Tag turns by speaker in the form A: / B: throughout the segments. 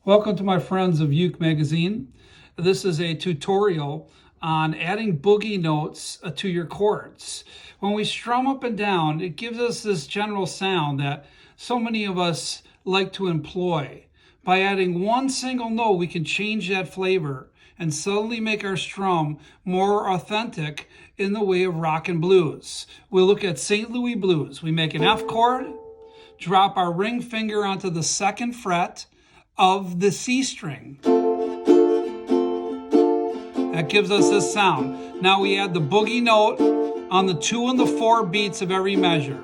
A: Welcome to my friends of Uke Magazine. This is a tutorial on adding boogie notes to your chords. When we strum up and down, it gives us this general sound that so many of us like to employ. By adding one single note, we can change that flavor and suddenly make our strum more authentic in the way of rock and blues. We'll look at St. Louis blues. We make an F chord, drop our ring finger onto the second fret of the C string. That gives us this sound. Now we add the boogie note on the 2 and the 4 beats of every measure.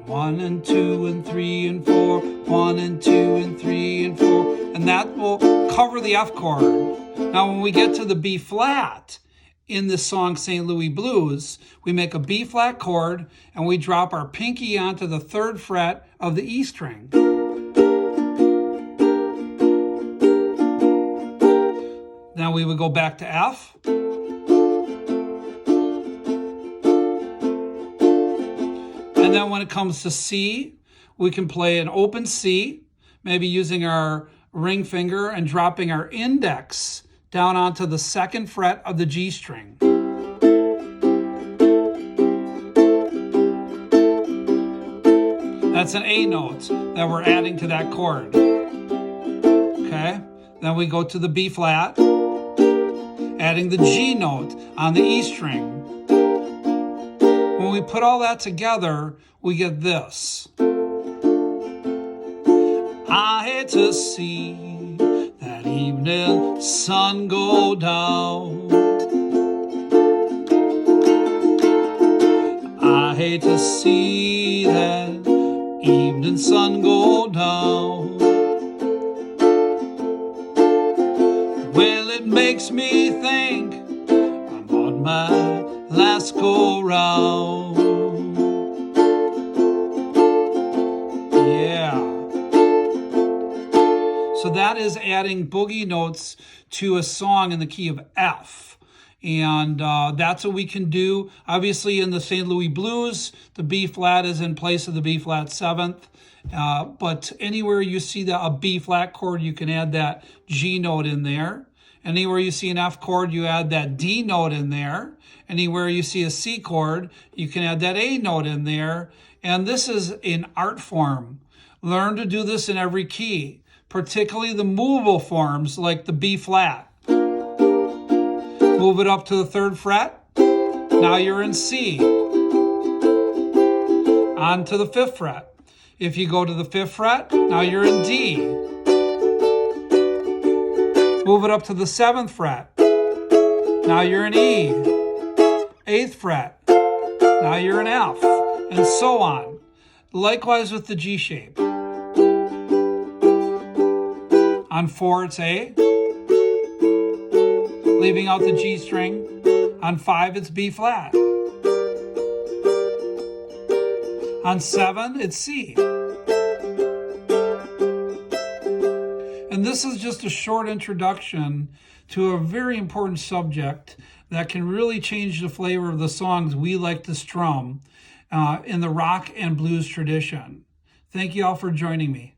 A: 1 and 2 and 3 and 4, 1 and 2 and 3 and 4, and that will cover the F chord. Now when we get to the B flat in this song St. Louis Blues, we make a B flat chord and we drop our pinky onto the 3rd fret of the E string. Now we would go back to F. And then when it comes to C, we can play an open C, maybe using our ring finger and dropping our index down onto the 2nd fret of the G string. That's an A note that we're adding to that chord. Okay, then we go to the B flat, adding the G note on the E string. When we put all that together, we get this. I hate to see that evening sun go down. I hate to see that evening sun go down. Well, it makes me think I'm on my last go round. Yeah. So that is adding boogie notes to a song in the key of F. And that's what we can do. Obviously in the St. Louis Blues, the B flat is in place of the B flat 7th. But anywhere you see a B flat chord, you can add that G note in there. Anywhere you see an F chord, you add that D note in there. Anywhere you see a C chord, you can add that A note in there. And this is an art form. Learn to do this in every key, particularly the movable forms like the B flat. Move it up to the 3rd fret. Now you're in C. On to the 5th fret. If you go to the 5th fret, now you're in D. Move it up to the 7th fret. Now you're in E. 8th fret. Now you're in F. And so on. Likewise with the G shape. On 4, it's A. Leaving out the G string. On 5, it's B flat. On 7, it's C. And this is just a short introduction to a very important subject that can really change the flavor of the songs we like to strum in the rock and blues tradition. Thank you all for joining me.